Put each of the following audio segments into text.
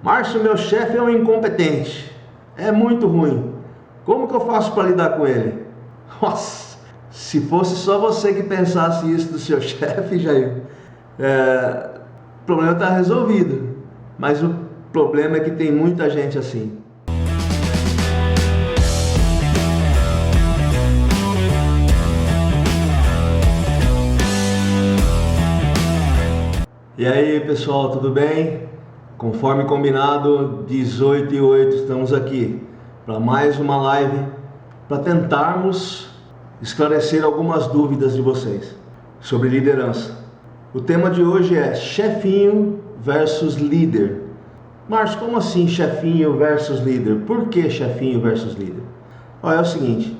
Márcio, meu chefe é um incompetente, é muito ruim. Como que eu faço para lidar com ele? Nossa, se fosse só você que pensasse isso do seu chefe, Jair, o problema está resolvido. Mas o problema é que tem muita gente assim. E aí pessoal, tudo bem? Conforme combinado, 18h08 estamos aqui para mais uma live para tentarmos esclarecer algumas dúvidas de vocês sobre liderança. O tema de hoje é chefinho versus líder. Márcio, como assim chefinho versus líder? Por que chefinho versus líder? Olha, é o seguinte,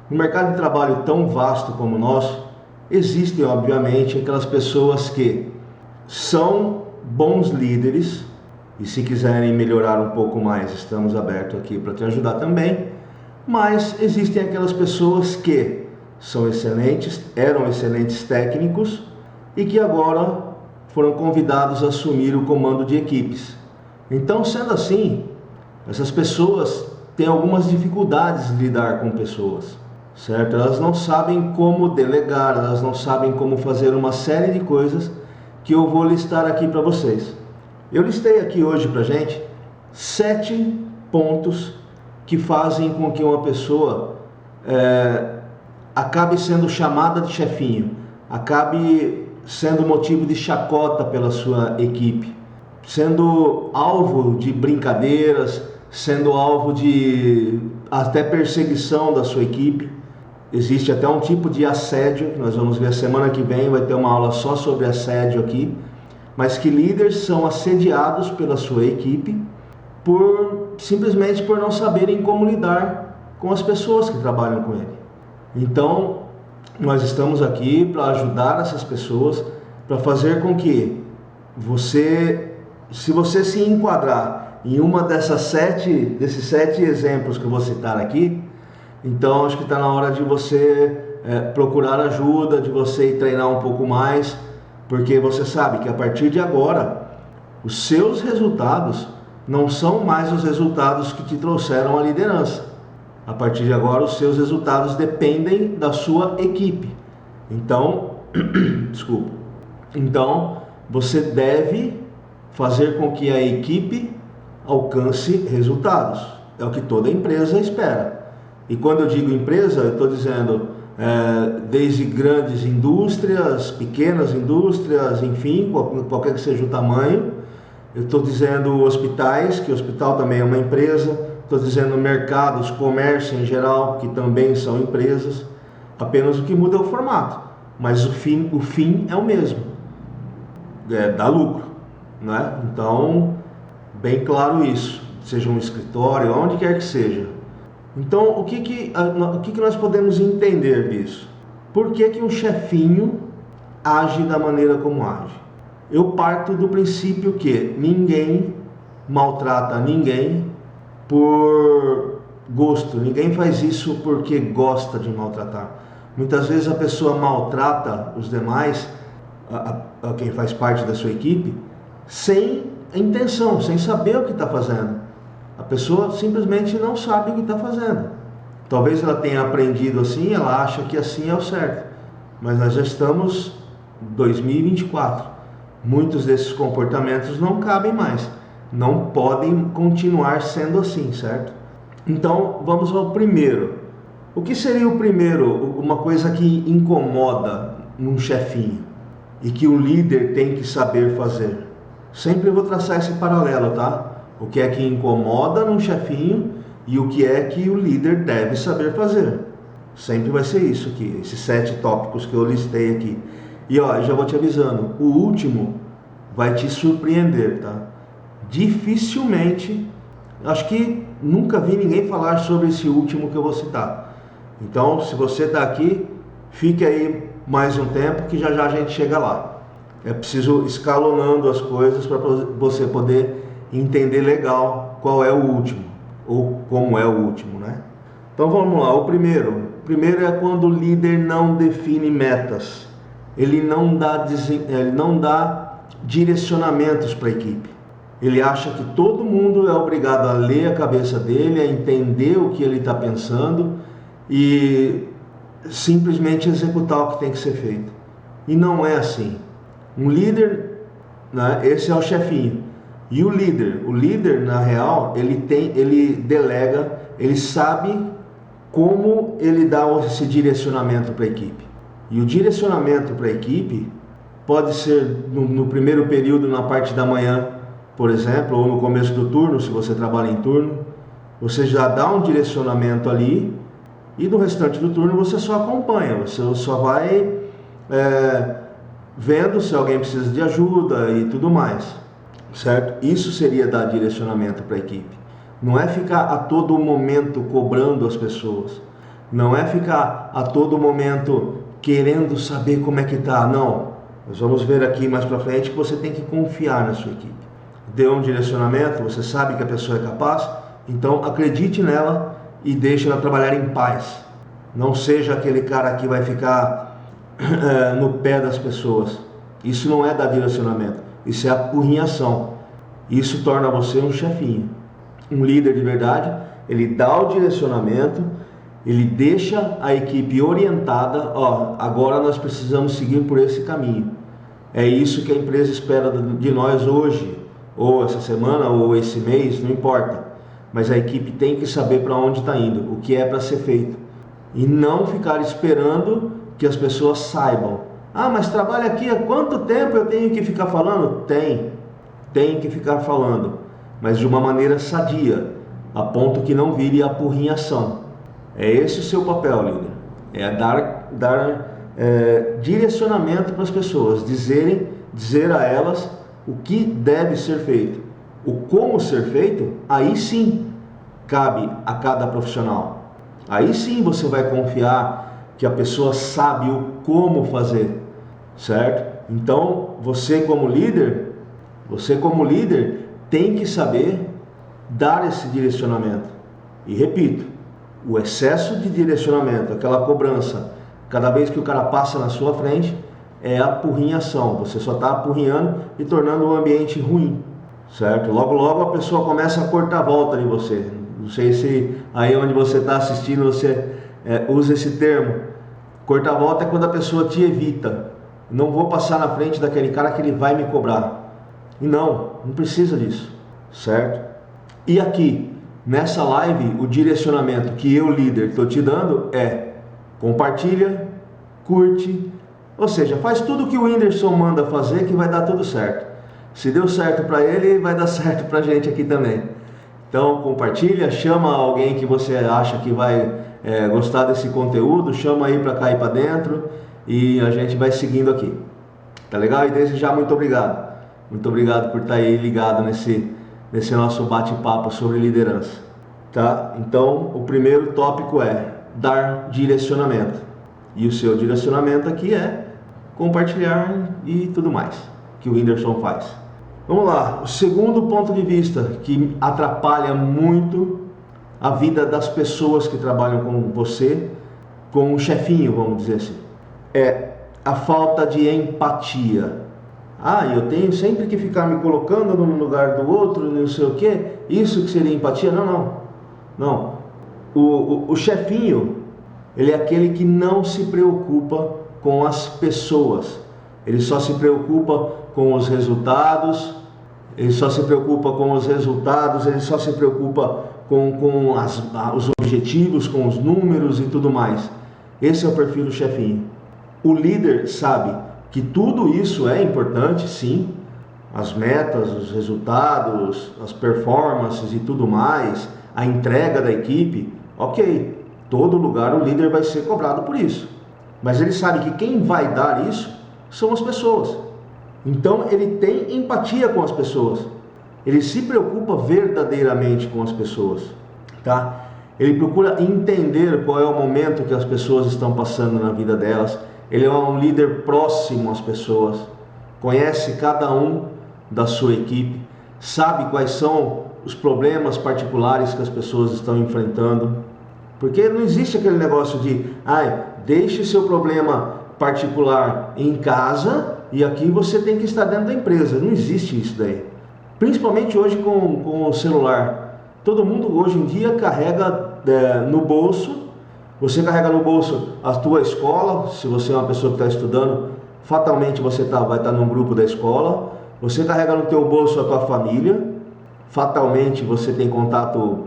no mercado de trabalho tão vasto como o nosso, existem obviamente aquelas pessoas que são bons líderes e se quiserem melhorar um pouco mais, estamos abertos aqui para te ajudar também, mas existem aquelas pessoas que são excelentes, eram excelentes técnicos e que agora foram convidados a assumir o comando de equipes. Então, sendo assim, essas pessoas têm algumas dificuldades de lidar com pessoas, certo? Elas não sabem como delegar, elas não sabem como fazer uma série de coisas que eu vou listar aqui para vocês. Eu listei aqui hoje para gente 7 pontos que fazem com que uma pessoa acabe sendo chamada de chefinho, acabe sendo motivo de chacota pela sua equipe, sendo alvo de brincadeiras, sendo alvo de até perseguição da sua equipe. Existe até um tipo de assédio, nós vamos ver a semana que vem, vai ter uma aula só sobre assédio aqui, mas que líderes são assediados pela sua equipe simplesmente por não saberem como lidar com as pessoas que trabalham com ele. Então, nós estamos aqui para ajudar essas pessoas, para fazer com que se você se enquadrar em uma desses 7 exemplos que eu vou citar aqui, então acho que está na hora de você procurar ajuda, de você ir treinar um pouco mais, porque você sabe que a partir de agora, os seus resultados não são mais os resultados que te trouxeram a liderança. A partir de agora, os seus resultados dependem da sua equipe. Então, desculpa. Então, você deve fazer com que a equipe alcance resultados. É o que toda empresa espera. E quando eu digo empresa, eu estou dizendo desde grandes indústrias, pequenas indústrias, enfim, qualquer que seja o tamanho. Eu estou dizendo hospitais, que o hospital também é uma empresa. Estou dizendo mercados, comércio em geral, que também são empresas. Apenas o que muda é o formato, mas o fim é o mesmo, dar lucro, né? Então, bem claro isso, seja um escritório, onde quer que seja. Então, o que nós podemos entender disso? Por que um chefinho age da maneira como age? Eu parto do princípio que ninguém maltrata ninguém por gosto, ninguém faz isso porque gosta de maltratar. Muitas vezes a pessoa maltrata os demais, a quem faz parte da sua equipe, sem intenção, sem saber o que está fazendo. A pessoa simplesmente não sabe o que está fazendo. Talvez ela tenha aprendido assim, ela acha que assim é o certo. Mas nós já estamos em 2024. Muitos desses comportamentos não cabem mais. Não podem continuar sendo assim, certo? Então, vamos ao primeiro. O que seria o primeiro, uma coisa que incomoda num chefinho e que o líder tem que saber fazer? Sempre eu vou traçar esse paralelo, tá? O que é que incomoda num chefinho e o que é que o líder deve saber fazer. Sempre vai ser isso aqui, esses 7 tópicos que eu listei aqui. E ó, já vou te avisando, o último vai te surpreender, tá? Dificilmente, acho que nunca vi ninguém falar sobre esse último que eu vou citar. Então, se você está aqui, fique aí mais um tempo que já a gente chega lá. É preciso escalonando as coisas para você poder entender legal qual é o último, ou como é o último, né? Então vamos lá, o primeiro é quando o líder não define metas, ele não dá direcionamentos para a equipe. Ele acha que todo mundo é obrigado a ler a cabeça dele, a entender o que ele está pensando e simplesmente executar o que tem que ser feito. E não é assim. Um líder, né, esse é o chefinho. E o líder na real, ele delega, ele sabe como ele dá esse direcionamento para a equipe. E o direcionamento para a equipe pode ser no primeiro período, na parte da manhã, por exemplo, ou no começo do turno, se você trabalha em turno. Você já dá um direcionamento ali e no restante do turno você só acompanha, você só vai vendo se alguém precisa de ajuda e tudo mais, certo? Isso seria dar direcionamento para a equipe. Não é ficar a todo momento cobrando as pessoas, não é ficar a todo momento querendo saber como é que tá, não. Nós vamos ver aqui mais para frente que você tem que confiar na sua equipe. Deu um direcionamento, você sabe que a pessoa é capaz, então acredite nela e deixe ela trabalhar em paz. Não seja aquele cara que vai ficar no pé das pessoas. Isso não é dar direcionamento, isso é apurrinhação. Isso torna você um chefinho. Um líder de verdade, ele dá o direcionamento, ele deixa a equipe orientada, ó, agora nós precisamos seguir por esse caminho. É isso que a empresa espera de nós hoje, ou essa semana, ou esse mês, não importa. Mas a equipe tem que saber para onde está indo, o que é para ser feito. E não ficar esperando que as pessoas saibam. Ah, mas trabalha aqui há quanto tempo eu tenho que ficar falando? Tem que ficar falando, mas de uma maneira sadia, a ponto que não vire apurrinhação. É esse o seu papel, líder. É dar direcionamento para as pessoas, dizer a elas o que deve ser feito. O como ser feito, aí sim cabe a cada profissional. Aí sim você vai confiar que a pessoa sabe o como fazer, certo? Então você como líder tem que saber dar esse direcionamento. E repito, o excesso de direcionamento, aquela cobrança, cada vez que o cara passa na sua frente, é apurrinhação. Você só está apurrinhando e tornando o ambiente ruim, certo? Logo logo a pessoa começa a cortar a volta de você. Não sei se aí onde você está assistindo você usa esse termo. Cortar a volta é quando a pessoa te evita. Não vou passar na frente daquele cara que ele vai me cobrar. E não precisa disso, certo? E aqui, nessa live, o direcionamento que eu, líder, estou te dando é: compartilha, curte, ou seja, faz tudo o que o Whindersson manda fazer que vai dar tudo certo. Se deu certo para ele, vai dar certo para a gente aqui também. Então compartilha, chama alguém que você acha que vai gostar desse conteúdo, chama aí para cair para dentro e a gente vai seguindo aqui. Tá legal? E desde já, muito obrigado. Muito obrigado por estar aí ligado nesse nosso bate-papo sobre liderança. Tá? Então, o primeiro tópico é dar direcionamento. E o seu direcionamento aqui é compartilhar e tudo mais que o Whindersson faz. Vamos lá, o segundo ponto de vista que atrapalha muito a vida das pessoas que trabalham com você, com o chefinho, vamos dizer assim, é a falta de empatia. Ah, eu tenho sempre que ficar me colocando no lugar do outro, não sei o que, isso que seria empatia? Não. O chefinho, ele é aquele que não se preocupa com as pessoas, ele só se preocupa com os resultados, ele só se preocupa com os os objetivos, com os números e tudo mais. Esse é o perfil do chefinho. O líder sabe que tudo isso é importante, sim, as metas, os resultados, as performances e tudo mais, a entrega da equipe, ok, todo lugar o líder vai ser cobrado por isso, mas ele sabe que quem vai dar isso são as pessoas. Então ele tem empatia com as pessoas, ele se preocupa verdadeiramente com as pessoas, tá? Ele procura entender qual é o momento que as pessoas estão passando na vida delas. Ele é um líder próximo às pessoas, conhece cada um da sua equipe, sabe quais são os problemas particulares que as pessoas estão enfrentando, porque não existe aquele negócio de deixe seu problema particular em casa e aqui você tem que estar dentro da empresa. Não existe isso daí. principalmente hoje com o celular. Todo mundo hoje em dia carrega no bolso, você carrega no bolso a tua escola, se você é uma pessoa que está estudando, fatalmente você vai estar num grupo da escola, você carrega no teu bolso a tua família, fatalmente você tem contato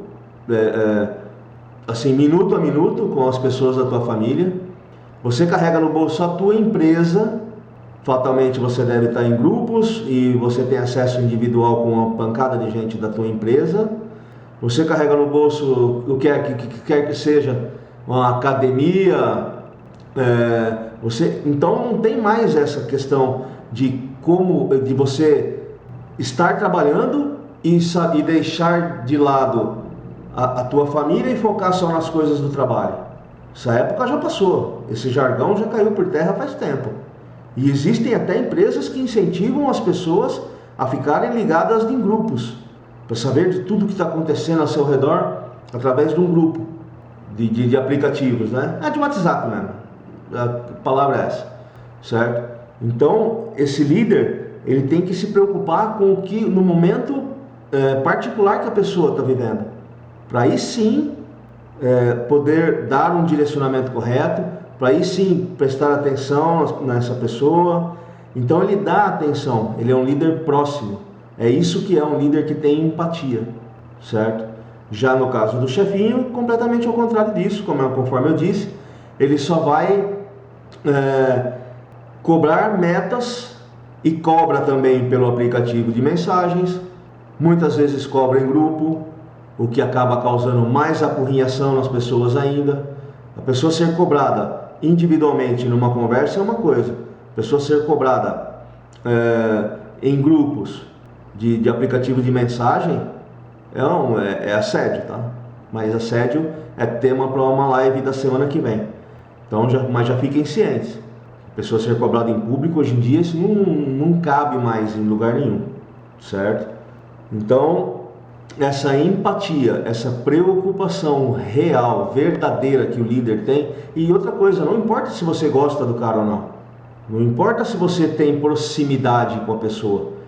assim, minuto a minuto com as pessoas da tua família, você carrega no bolso a tua empresa, fatalmente você deve estar em grupos e você tem acesso individual com uma pancada de gente da tua empresa, você carrega no bolso o que quer que seja, uma academia, então não tem mais essa questão de você estar trabalhando e deixar de lado a tua família e focar só nas coisas do trabalho. Essa época já passou, esse jargão já caiu por terra faz tempo. E existem até empresas que incentivam as pessoas a ficarem ligadas em grupos, para saber de tudo que está acontecendo ao seu redor através de um grupo de aplicativos, né? De WhatsApp mesmo, a palavra é essa, certo? Então, esse líder, ele tem que se preocupar com o que, no momento particular que a pessoa está vivendo, para aí sim poder dar um direcionamento correto, para aí sim prestar atenção nessa pessoa. Então ele dá atenção, ele é um líder próximo, é isso que é um líder que tem empatia, certo? Já no caso do chefinho, completamente ao contrário disso, conforme eu disse, ele só vai cobrar metas e cobra também pelo aplicativo de mensagens, muitas vezes cobra em grupo, o que acaba causando mais apurrinhação nas pessoas ainda. A pessoa ser cobrada individualmente numa conversa é uma coisa, a pessoa ser cobrada em grupos de aplicativo de mensagem é assédio, tá? Mas assédio é tema para uma live da semana que vem. Então, mas já fiquem cientes. A pessoa ser cobrada em público, hoje em dia, isso não cabe mais em lugar nenhum, certo? Então, essa empatia, essa preocupação real, verdadeira que o líder tem. E outra coisa, não importa se você gosta do cara ou não. Não importa se você tem proximidade com a pessoa.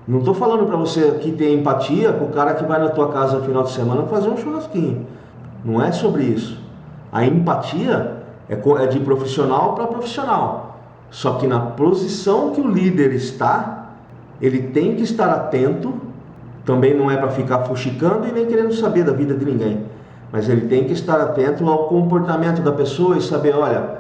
Não estou falando para você aqui ter empatia com o cara que vai na tua casa no final de semana fazer um churrasquinho. Não é sobre isso. A empatia é de profissional para profissional. Só que na posição que o líder está, ele tem que estar atento. Também não é para ficar fuxicando e nem querendo saber da vida de ninguém. Mas ele tem que estar atento ao comportamento da pessoa e saber, olha,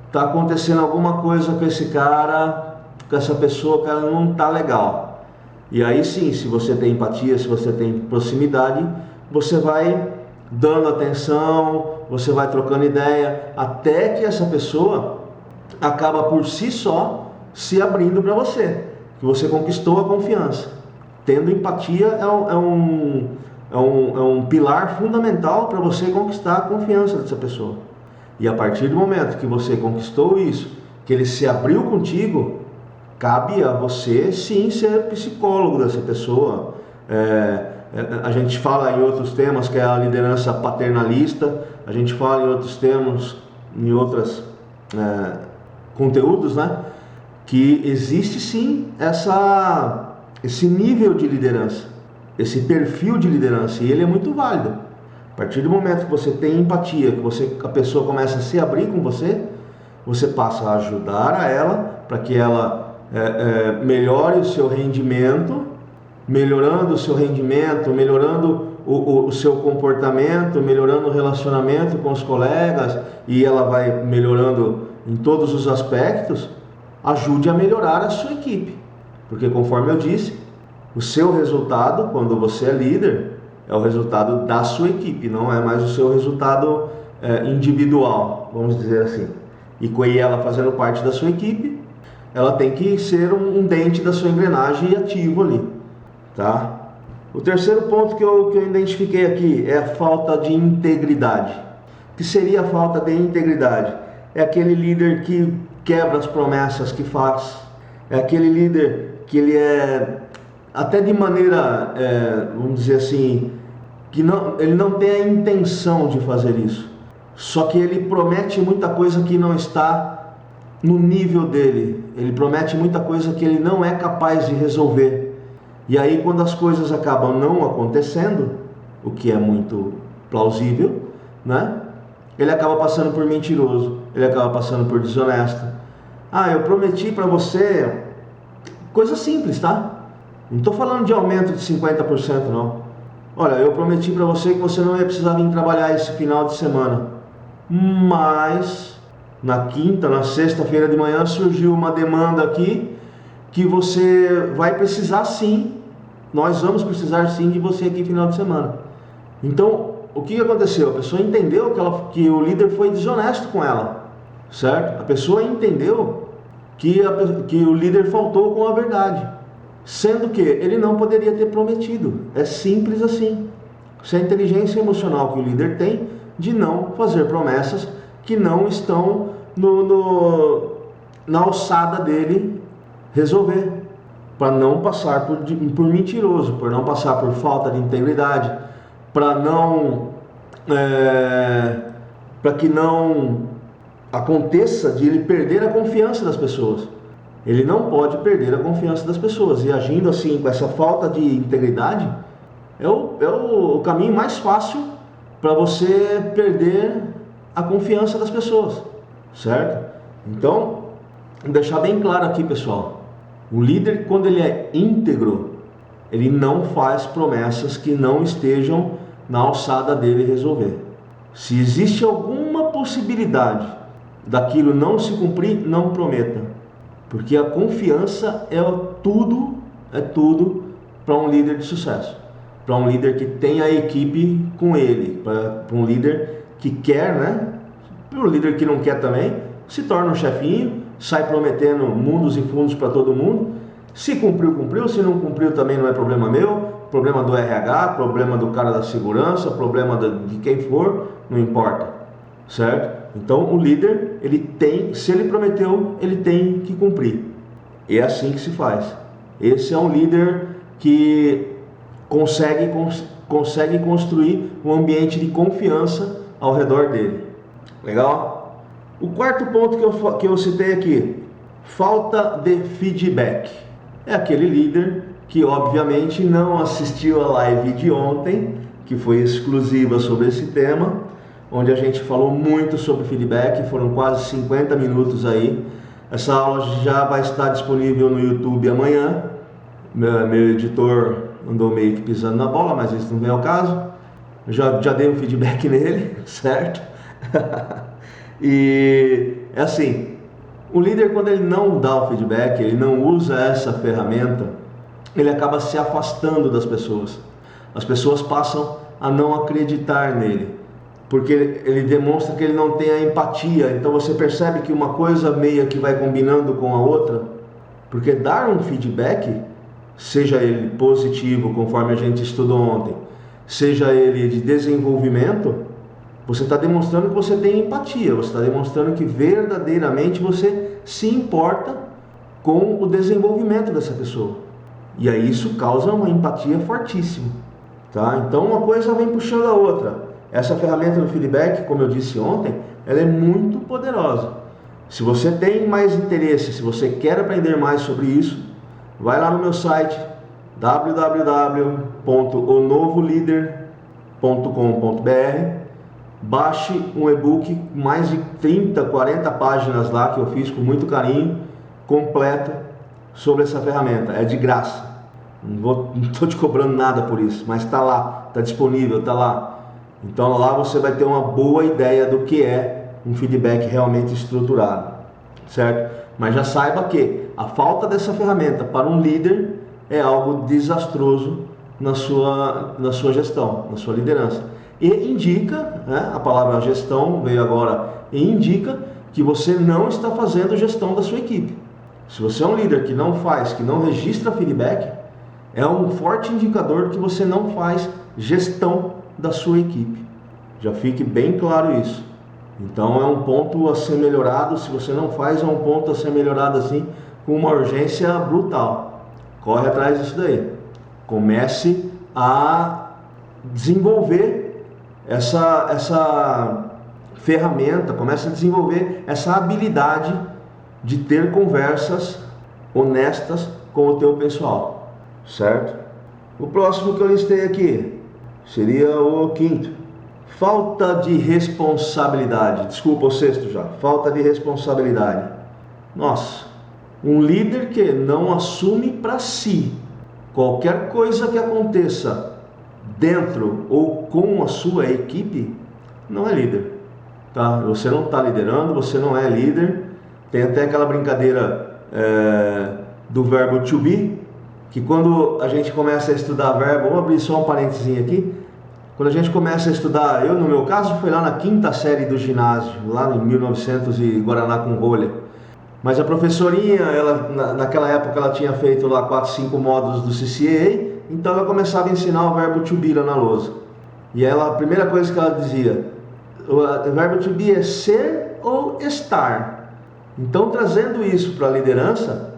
está acontecendo alguma coisa com esse cara, com essa pessoa, que ela não está legal. E aí sim, se você tem empatia, se você tem proximidade, você vai dando atenção, você vai trocando ideia, até que essa pessoa acaba por si só se abrindo para você, que você conquistou a confiança. Tendo empatia é um pilar fundamental para você conquistar a confiança dessa pessoa. E a partir do momento que você conquistou isso, que ele se abriu contigo, cabe a você sim ser psicólogo dessa pessoa. A gente fala em outros temas que é a liderança paternalista, a gente fala em outros temas, em outros conteúdos, né? Que existe sim esse nível de liderança, esse perfil de liderança, e ele é muito válido. A partir do momento que você tem empatia, que a pessoa começa a se abrir com você, você passa a ajudar a ela para que ela melhore o seu rendimento, melhorando o seu rendimento, melhorando o seu comportamento, melhorando o relacionamento com os colegas, e ela vai melhorando em todos os aspectos. Ajude a melhorar a sua equipe, porque conforme eu disse, o seu resultado, quando você é líder, é o resultado da sua equipe, não é mais o seu resultado individual, vamos dizer assim. E com ela fazendo parte da sua equipe, ela tem que ser um dente da sua engrenagem ativo ali, tá? O terceiro ponto que eu identifiquei aqui é a falta de integridade. O que seria a falta de integridade? É aquele líder que quebra as promessas que faz, é aquele líder que ele até de maneira, vamos dizer assim, que ele não tem a intenção de fazer isso, só que ele promete muita coisa que não está no nível dele, ele promete muita coisa que ele não é capaz de resolver, E aí quando as coisas acabam não acontecendo, o que é muito plausível, né? Ele acaba passando por mentiroso, ele acaba passando por desonesto. Ah, eu prometi para você, coisa simples, tá? Não estou falando de aumento de 50% não. Olha, eu prometi para você que você não ia precisar vir trabalhar esse final de semana. Mas na quinta, na sexta-feira de manhã surgiu uma demanda aqui que você vai precisar sim. Nós vamos precisar sim de você aqui final de semana. Então, o que aconteceu? A pessoa entendeu que o líder foi desonesto com ela, certo? A pessoa entendeu que o líder faltou com a verdade, sendo que ele não poderia ter prometido. É simples assim. Isso é a inteligência emocional que o líder tem de não fazer promessas que não estão na alçada dele resolver, para não passar por mentiroso, por não passar por falta de integridade, para que não aconteça de ele perder a confiança das pessoas. Ele não pode perder a confiança das pessoas, e agindo assim, com essa falta de integridade, é o caminho mais fácil para você perder a confiança das pessoas, certo? Então, vou deixar bem claro aqui, pessoal. O líder, quando ele é íntegro, ele não faz promessas que não estejam na alçada dele resolver. Se existe alguma possibilidade daquilo não se cumprir, não prometa. Porque a confiança é tudo para um líder de sucesso. Para um líder que tem a equipe com ele, para um líder que quer, né? Para um líder que não quer também, se torna um chefinho, sai prometendo mundos e fundos para todo mundo. Se cumpriu, cumpriu. Se não cumpriu, também não é problema meu. Problema do RH, problema do cara da segurança, problema de quem for, não importa, certo? Então o líder, ele tem, se ele prometeu, ele tem que cumprir. E é assim que se faz. Esse é um líder que consegue construir um ambiente de confiança ao redor dele. Legal? O quarto ponto que eu citei aqui, falta de feedback. É aquele líder que obviamente não assistiu a live de ontem, que foi exclusiva sobre esse tema, onde a gente falou muito sobre feedback, foram quase 50 minutos aí. Essa aula já vai estar disponível no YouTube amanhã. Meu editor andou meio que pisando na bola, mas isso não vem ao caso. Eu já dei um feedback nele, certo? E é assim, o líder, quando ele não dá o feedback, ele não usa essa ferramenta, ele acaba se afastando das pessoas. As pessoas passam a não acreditar nele, porque ele demonstra que ele não tem a empatia. Então você percebe que uma coisa meio que vai combinando com a outra, porque dar um feedback, seja ele positivo, conforme a gente estudou ontem, seja ele de desenvolvimento, você está demonstrando que você tem empatia, você está demonstrando que verdadeiramente você se importa com o desenvolvimento dessa pessoa. E aí isso causa uma empatia fortíssima, tá? Então uma coisa vem puxando a outra. Essa ferramenta do feedback, como eu disse ontem, ela é muito poderosa. Se você tem mais interesse, se você quer aprender mais sobre isso, vai lá no meu site www.onovolider.com.br, baixe um e-book, mais de 30, 40 páginas lá que eu fiz com muito carinho, completo, sobre essa ferramenta. É de graça, não estou te cobrando nada por isso, mas está lá, está disponível, está lá. Então lá você vai ter uma boa ideia do que é um feedback realmente estruturado, certo? Mas já saiba que a falta dessa ferramenta para um líder é algo desastroso na sua gestão, na sua liderança. E indica, né, a palavra gestão veio agora, e indica que você não está fazendo gestão da sua equipe. Se você é um líder que não faz, que não registra feedback, é um forte indicador que você não faz gestão da sua equipe. Já fique bem claro isso. Então é um ponto a ser melhorado. Se você não faz, é um ponto a ser melhorado assim, com uma urgência brutal. Corre atrás disso daí. Comece a desenvolver essa ferramenta, comece a desenvolver essa habilidade de ter conversas honestas com o teu pessoal, certo? O próximo que eu listei aqui seria o quinto. Falta de responsabilidade. Desculpa, o sexto já. Falta de responsabilidade. Nossa, um líder que não assume para si qualquer coisa que aconteça dentro ou com a sua equipe, não é líder, tá? Você não está liderando, você não é líder. Tem até aquela brincadeira do verbo to be, que quando a gente começa a estudar verbo, vou abrir só um parênteses aqui, quando a gente começa a estudar, eu no meu caso foi lá na quinta série do ginásio, lá em 1900 e Guaraná com rolha, mas a professorinha, ela, naquela época ela tinha feito lá 4, 5 módulos do CCA, então ela começava a ensinar o verbo to be lá na lousa. E ela, a primeira coisa que ela dizia, o verbo to be é ser ou estar. Então, trazendo isso para a liderança,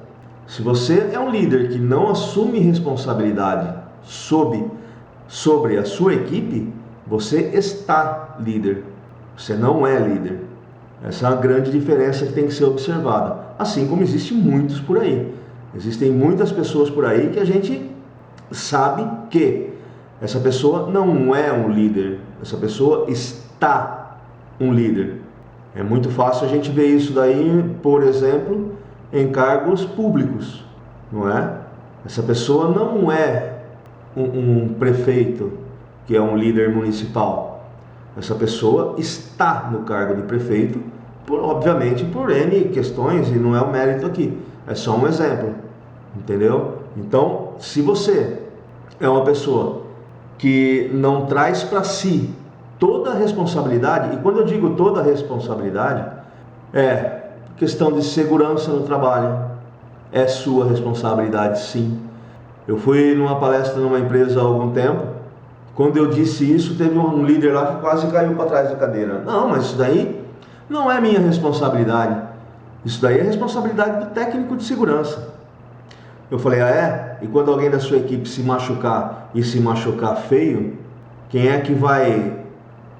se você é um líder que não assume responsabilidade sobre a sua equipe, você está líder, você não é líder. Essa é uma grande diferença que tem que ser observada. Assim como existem muitos por aí. Existem muitas pessoas por aí que a gente sabe que essa pessoa não é um líder, essa pessoa está um líder. É muito fácil a gente ver isso daí, por exemplo, em cargos públicos, não é? Essa pessoa não é um prefeito que é um líder municipal. Essa pessoa está no cargo de prefeito, obviamente por N questões, e não é o mérito aqui, é só um exemplo, entendeu? Então, se você é uma pessoa que não traz para si toda a responsabilidade, e quando eu digo toda a responsabilidade, é questão de segurança no trabalho, é sua responsabilidade, sim. Eu fui numa palestra numa empresa há algum tempo. Quando eu disse isso, teve um líder lá que quase caiu para trás da cadeira. Não, mas isso daí não é minha responsabilidade. Isso daí é responsabilidade do técnico de segurança. Eu falei, ah é? E quando alguém da sua equipe se machucar e se machucar feio, quem é que vai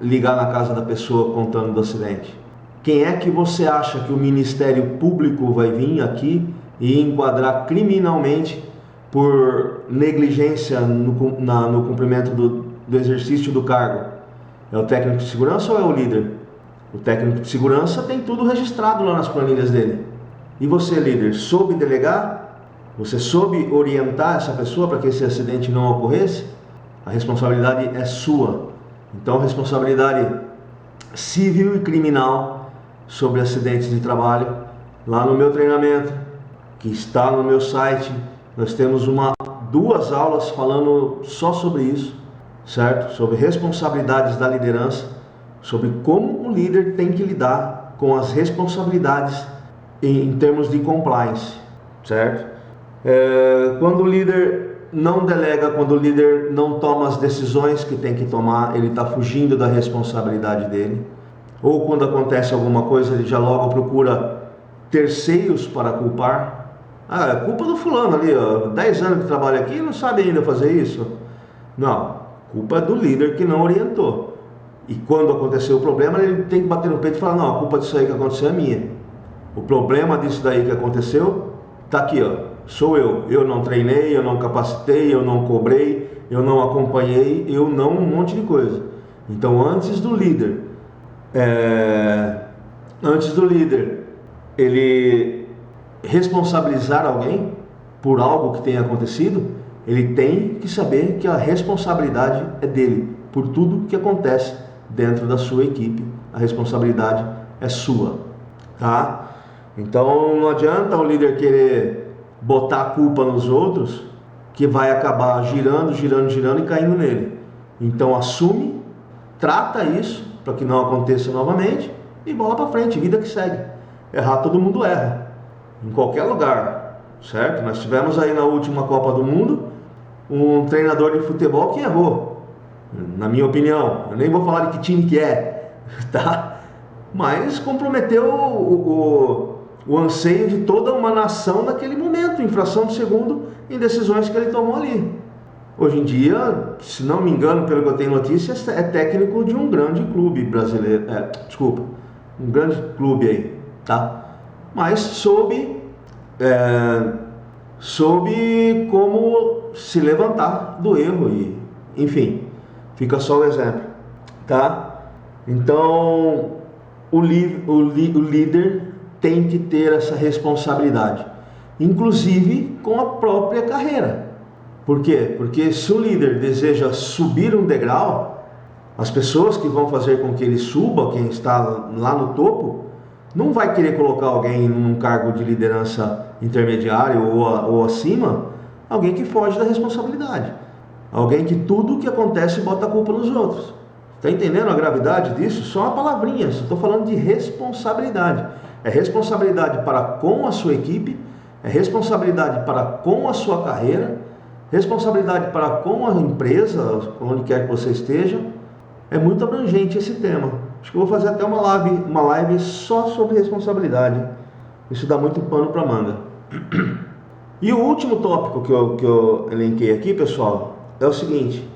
ligar na casa da pessoa contando do acidente? Quem é que você acha que o Ministério Público vai vir aqui e enquadrar criminalmente por negligência no cumprimento do exercício do cargo? É o técnico de segurança ou é o líder? O técnico de segurança tem tudo registrado lá nas planilhas dele. E você, líder, soube delegar? Você soube orientar essa pessoa para que esse acidente não ocorresse? A responsabilidade é sua. Então, responsabilidade civil e criminal sobre acidentes de trabalho. Lá no meu treinamento, que está no meu site, nós temos duas aulas falando só sobre isso, certo? Sobre responsabilidades da liderança, sobre como o líder tem que lidar com as responsabilidades em termos de compliance, certo? Quando o líder não delega, quando o líder não toma as decisões que tem que tomar, ele está fugindo da responsabilidade dele. Ou quando acontece alguma coisa, ele já logo procura terceiros para culpar. Ah, é culpa do fulano ali, ó, 10 anos que trabalha aqui e não sabe ainda fazer isso. Não, culpa é do líder que não orientou. E quando aconteceu o problema, ele tem que bater no peito e falar, não, a culpa disso aí que aconteceu é minha. O problema disso daí que aconteceu, tá aqui, ó, sou eu. Eu não treinei, eu não capacitei, eu não cobrei, eu não acompanhei, eu não um monte de coisa. Então, antes do líder ele responsabilizar alguém por algo que tenha acontecido, ele tem que saber que a responsabilidade é dele por tudo que acontece dentro da sua equipe. A responsabilidade é sua, tá? Então não adianta o líder querer botar a culpa nos outros, que vai acabar girando e caindo nele. Então assume, trata isso para que não aconteça novamente e bola para frente, vida que segue. Errar todo mundo erra, em qualquer lugar, certo? Nós tivemos aí na última Copa do Mundo um treinador de futebol que errou, na minha opinião. Eu nem vou falar de que time que é, tá? Mas comprometeu o anseio de toda uma nação naquele momento, em fração de segundo, em decisões que ele tomou ali. Hoje em dia, se não me engano, pelo que eu tenho notícias, é técnico de um grande clube brasileiro, um grande clube aí, tá? Mas soube soube como se levantar do erro e, enfim, fica só o exemplo, tá? Então, o líder tem que ter essa responsabilidade, inclusive com a própria carreira. Por quê? Porque se o líder deseja subir um degrau, as pessoas que vão fazer com que ele suba, quem está lá no topo, não vai querer colocar alguém num cargo de liderança intermediário ou acima, alguém que foge da responsabilidade, alguém que tudo que acontece bota a culpa nos outros. Está entendendo a gravidade disso? Só uma palavrinha, só estou falando de responsabilidade. É responsabilidade para com a sua equipe, é responsabilidade para com a sua carreira, responsabilidade para com a empresa, onde quer que você esteja. É muito abrangente esse tema. Acho que eu vou fazer até uma live só sobre responsabilidade. Isso dá muito pano para manga. E o último tópico que eu elenquei aqui, pessoal, é o seguinte.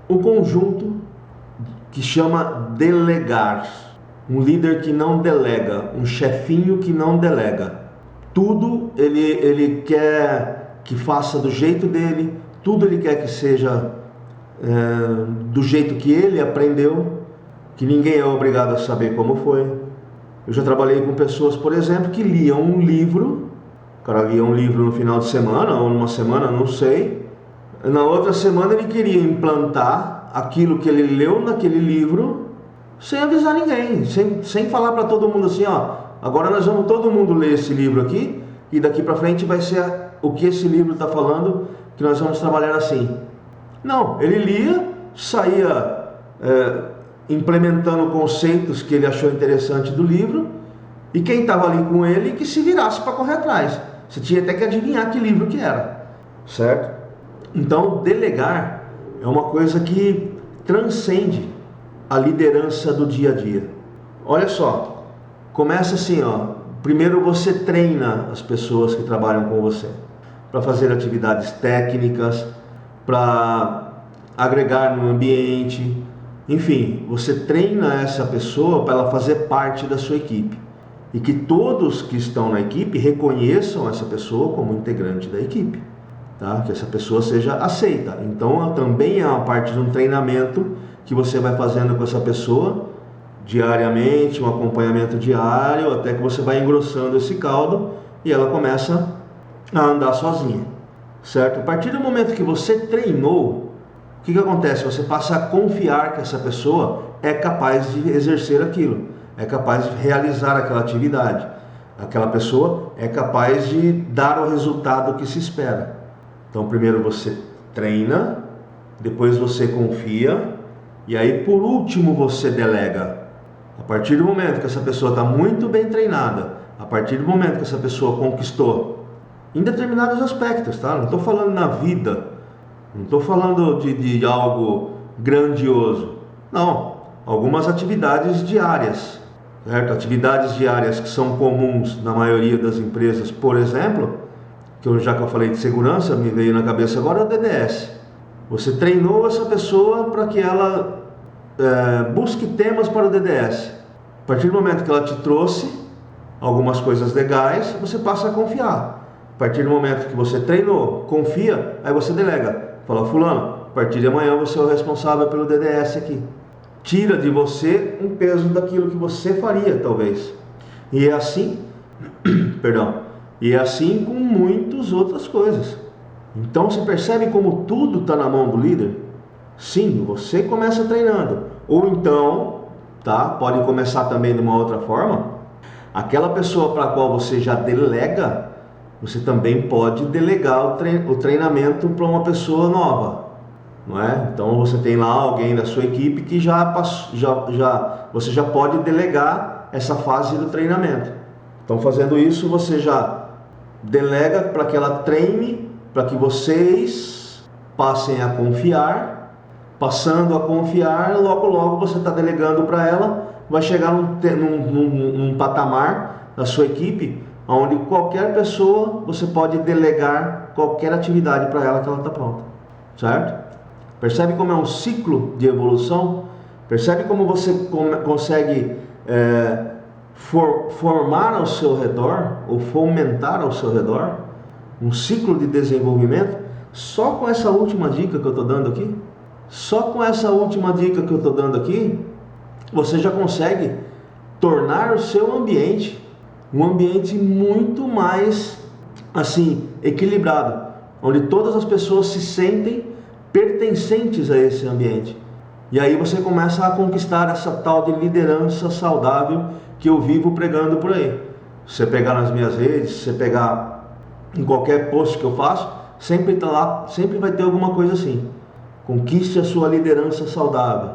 O conjunto que chama delegar. Um líder que não delega, um chefinho que não delega. Tudo ele quer que faça do jeito dele, tudo ele quer que seja do jeito que ele aprendeu, que ninguém é obrigado a saber como foi. Eu já trabalhei com pessoas, por exemplo, que liam um livro, o cara lia um livro no final de semana, ou numa semana, não sei. Na outra semana ele queria implantar aquilo que ele leu naquele livro, sem avisar ninguém, sem falar para todo mundo assim, ó, agora nós vamos todo mundo ler esse livro aqui, e daqui para frente vai ser o que esse livro está falando, que nós vamos trabalhar assim. Não, ele lia, saía implementando conceitos que ele achou interessante do livro, e quem estava ali com ele que se virasse para correr atrás. Você tinha até que adivinhar que livro que era, certo? Então, delegar é uma coisa que transcende a liderança do dia a dia. Olha só, começa assim, ó. Primeiro você treina as pessoas que trabalham com você para fazer atividades técnicas, para agregar no ambiente, enfim, você treina essa pessoa para ela fazer parte da sua equipe e que todos que estão na equipe reconheçam essa pessoa como integrante da equipe, tá? Que essa pessoa seja aceita. Então também é uma parte de um treinamento que você vai fazendo com essa pessoa diariamente, um acompanhamento diário, até que você vai engrossando esse caldo e ela começa a andar sozinha, certo? A partir do momento que você treinou, o que acontece? Você passa a confiar que essa pessoa é capaz de exercer aquilo, é capaz de realizar aquela atividade, aquela pessoa é capaz de dar o resultado que se espera. Então primeiro você treina, depois você confia, e aí por último você delega. A partir do momento que essa pessoa está muito bem treinada, a partir do momento que essa pessoa conquistou, em determinados aspectos, tá? Não estou falando na vida, não estou falando de algo grandioso, não. Algumas atividades diárias, certo? Atividades diárias que são comuns na maioria das empresas, por exemplo, que eu falei de segurança, me veio na cabeça agora o DDS. Você treinou essa pessoa para que ela busque temas para o DDS. A partir do momento que ela te trouxe algumas coisas legais, você passa a confiar. A partir do momento que você treinou, confia, aí você delega. Fala, fulano, a partir de amanhã você é o responsável pelo DDS aqui. Tira de você um peso daquilo que você faria, talvez. E é assim, e é assim com muitas outras coisas. Então você percebe como tudo está na mão do líder? Sim, você começa treinando. Ou então, tá? Pode começar também de uma outra forma. Aquela pessoa para a qual você já delega, você também pode delegar o treinamento para uma pessoa nova, não é? Então você tem lá alguém da sua equipe que você já pode delegar essa fase do treinamento. Então fazendo isso, você já delega para que ela treine, para que vocês passem a confiar. Passando a confiar, logo você está delegando para ela, vai chegar num patamar da sua equipe, onde qualquer pessoa você pode delegar qualquer atividade para ela que ela está pronta, certo? Percebe como é um ciclo de evolução? Percebe como você consegue formar ao seu redor, ou fomentar ao seu redor, um ciclo de desenvolvimento, só com essa última dica que eu estou dando aqui, você já consegue tornar o seu ambiente um ambiente muito mais assim equilibrado, onde todas as pessoas se sentem pertencentes a esse ambiente. E aí você começa a conquistar essa tal de liderança saudável que eu vivo pregando por aí. Se você pegar nas minhas redes, se você pegar em qualquer post que eu faço, sempre tá lá, sempre vai ter alguma coisa assim. Conquiste a sua liderança saudável.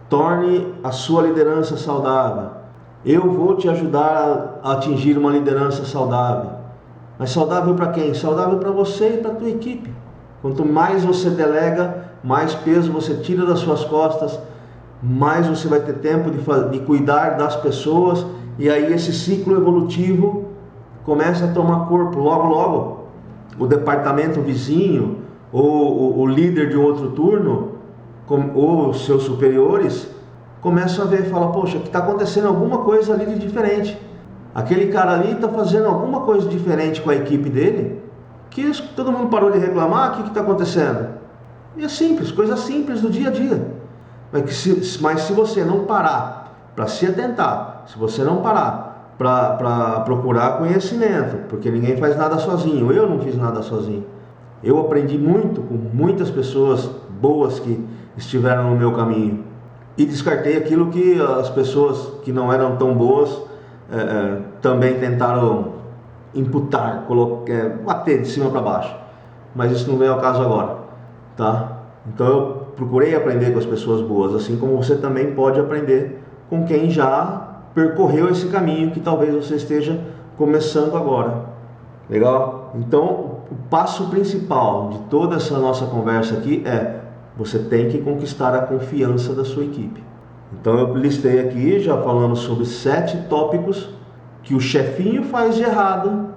Torne a sua liderança saudável. Eu vou te ajudar a atingir uma liderança saudável. Mas saudável para quem? Saudável para você e para a tua equipe. Quanto mais você delega, mais peso você tira das suas costas, mais você vai ter tempo de cuidar das pessoas, e aí esse ciclo evolutivo começa a tomar corpo. Logo, logo, o departamento vizinho, ou o líder de um outro turno, ou os seus superiores, começam a ver e falam, poxa, que está acontecendo alguma coisa ali de diferente. Aquele cara ali está fazendo alguma coisa diferente com a equipe dele, que todo mundo parou de reclamar, o que está acontecendo? E é simples, coisas simples do dia a dia. Mas se você não parar para se atentar, se você não parar para procurar conhecimento, porque ninguém faz nada sozinho, eu não fiz nada sozinho. Eu aprendi muito com muitas pessoas boas que estiveram no meu caminho. E descartei aquilo que as pessoas que não eram tão boas também tentaram imputar, bater de cima para baixo. Mas isso não vem ao caso agora, tá? Então eu procurei aprender com as pessoas boas, assim como você também pode aprender com quem já percorreu esse caminho que talvez você esteja começando agora. Legal? Então o passo principal de toda essa nossa conversa aqui é: você tem que conquistar a confiança da sua equipe. Então eu listei aqui, já falamos sobre 7 tópicos que o chefinho faz de errado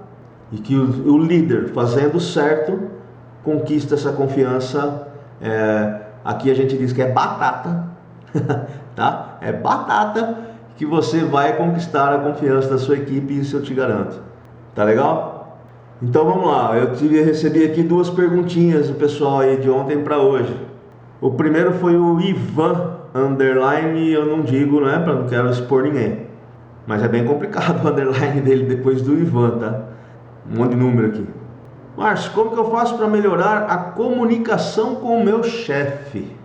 e que o líder, fazendo certo, conquista essa confiança. Aqui a gente diz que é batata, tá? É batata que você vai conquistar a confiança da sua equipe, isso eu te garanto. Tá legal? Então vamos lá, eu recebi aqui 2 perguntinhas do pessoal aí de ontem para hoje. O primeiro foi o Ivan, underline, eu não digo, né, para não quero expor ninguém. Mas é bem complicado o underline dele depois do Ivan, tá? Um monte de número aqui. Márcio, como que eu faço para melhorar a comunicação com o meu chefe?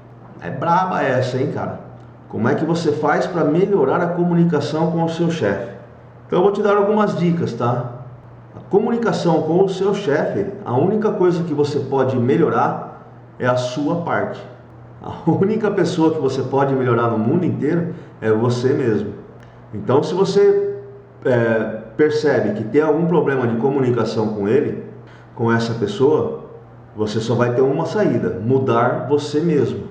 É braba essa, hein, cara? Como é que você faz para melhorar a comunicação com o seu chefe? Então eu vou te dar algumas dicas, tá? A comunicação com o seu chefe, a única coisa que você pode melhorar é a sua parte. A única pessoa que você pode melhorar no mundo inteiro é você mesmo. Então, se você percebe que tem algum problema de comunicação com ele, com essa pessoa, você só vai ter uma saída: mudar você mesmo.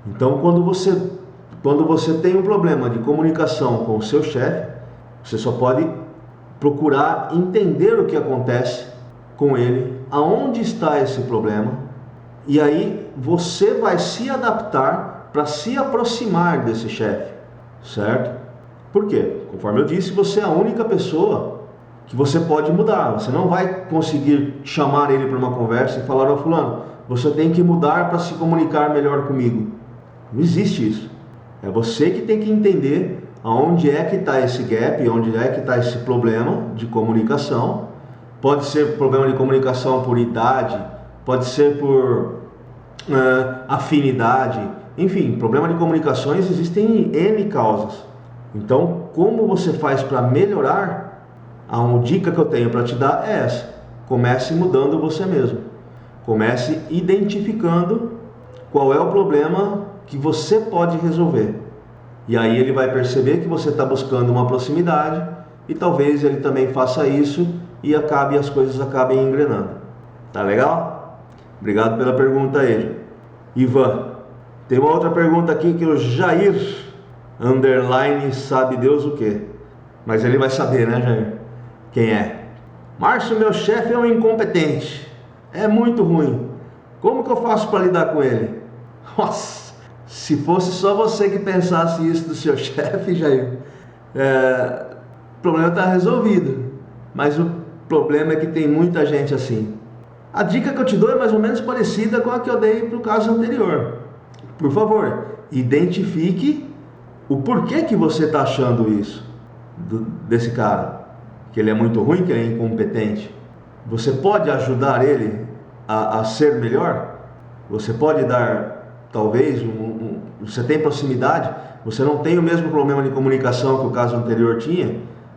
Então, quando você tem um problema de comunicação com o seu chefe, você só pode procurar entender o que acontece com ele, aonde está esse problema, e aí você vai se adaptar para se aproximar desse chefe, certo? Por quê? Conforme eu disse, você é a única pessoa que você pode mudar. Você não vai conseguir chamar ele para uma conversa e falar: ó, fulano, você tem que mudar para se comunicar melhor comigo. Não existe isso. É você que tem que entender aonde é que está esse gap, onde é que está esse problema de comunicação. Pode ser problema de comunicação por idade, pode ser por afinidade, enfim, problema de comunicações existem N causas. Então, como você faz para melhorar? Uma dica que eu tenho para te dar é essa: comece mudando você mesmo. Comece identificando qual é o problema que você pode resolver. E aí ele vai perceber que você está buscando uma proximidade, e talvez ele também faça isso e as coisas acabem engrenando. Tá legal? Obrigado pela pergunta aí, Ivan. Tem uma outra pergunta aqui que o Jair, underline, sabe Deus o que. Mas ele vai saber, né, Jair? Quem é? Márcio, meu chefe é um incompetente. É muito ruim. Como que eu faço para lidar com ele? Nossa, se fosse só você que pensasse isso do seu chefe, Jair, o problema está resolvido. Mas o problema é que tem muita gente assim. A dica que eu te dou é mais ou menos parecida com a que eu dei para o caso anterior. Por favor, identifique o porquê que você está achando isso desse cara. Que ele é muito ruim, que ele é incompetente. Você pode ajudar ele a ser melhor? Você pode dar, talvez, você tem proximidade? Você não tem o mesmo problema de comunicação que o caso anterior tinha?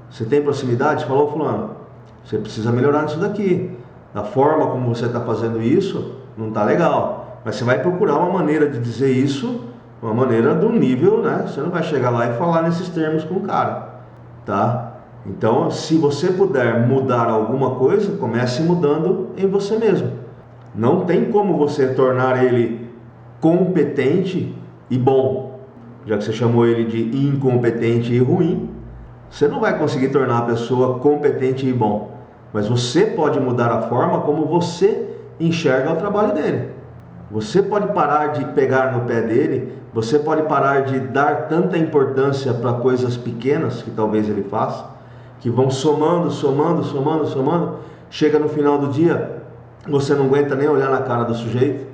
Você tem proximidade? Falou, fulano, você precisa melhorar nisso daqui. Da forma como você está fazendo isso, não está legal. Mas você vai procurar uma maneira de dizer isso, uma maneira do nível, né? Você não vai chegar lá e falar nesses termos com o cara, tá? Então, se você puder mudar alguma coisa, comece mudando em você mesmo. Não tem como você tornar ele competente e bom, já que você chamou ele de incompetente e ruim. Você não vai conseguir tornar a pessoa competente e bom, mas você pode mudar a forma como você enxerga o trabalho dele. Você pode parar de pegar no pé dele, você pode parar de dar tanta importância para coisas pequenas que talvez ele faça, que vão somando, chega no final do dia, você não aguenta nem olhar na cara do sujeito,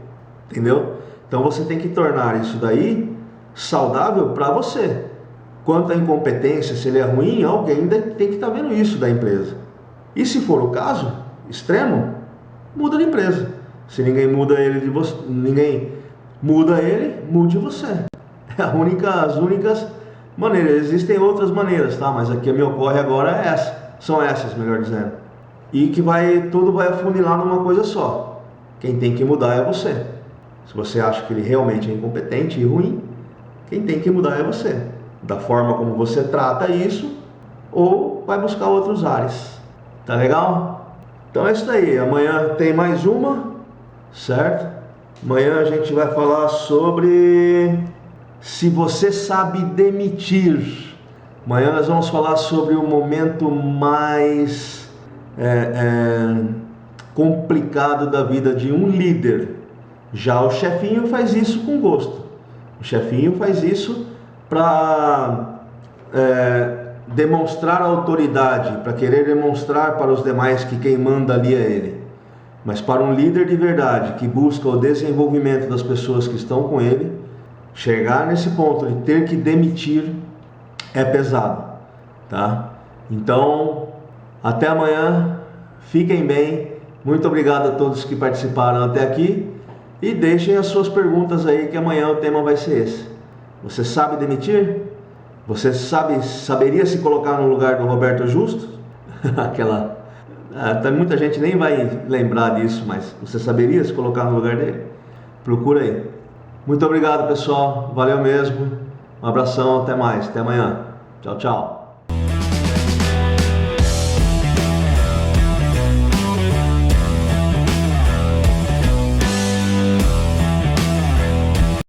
entendeu? Então você tem que tornar isso daí saudável para você. Quanto à incompetência, se ele é ruim, alguém tem que estar vendo isso da empresa. E se for o caso extremo, muda de empresa. Se ninguém muda ele de você, ninguém muda ele, mude você. É as únicas maneiras. Existem outras maneiras, tá? Mas aqui me ocorre agora é essa. São essas, melhor dizendo. E que tudo vai afunilar numa coisa só. Quem tem que mudar é você. Se você acha que ele realmente é incompetente e ruim, quem tem que mudar é você. Da forma como você trata isso, ou vai buscar outros ares. Tá legal? Então é isso aí. Amanhã tem mais uma, certo? Amanhã a gente vai falar sobre se você sabe demitir. Amanhã nós vamos falar sobre o momento mais complicado da vida de um líder. Já o chefinho faz isso com gosto. O chefinho faz isso para demonstrar autoridade, para querer demonstrar para os demais que quem manda ali é ele. Mas para um líder de verdade, que busca o desenvolvimento das pessoas que estão com ele, chegar nesse ponto de ter que demitir é pesado, tá? Então, até amanhã, fiquem bem, muito obrigado a todos que participaram até aqui e deixem as suas perguntas aí que amanhã o tema vai ser esse. Você sabe demitir? Você saberia se colocar no lugar do Roberto Justo? Muita gente nem vai lembrar disso, mas você saberia se colocar no lugar dele? Procura aí. Muito obrigado, pessoal. Valeu mesmo. Um abração, até mais. Até amanhã. Tchau, tchau.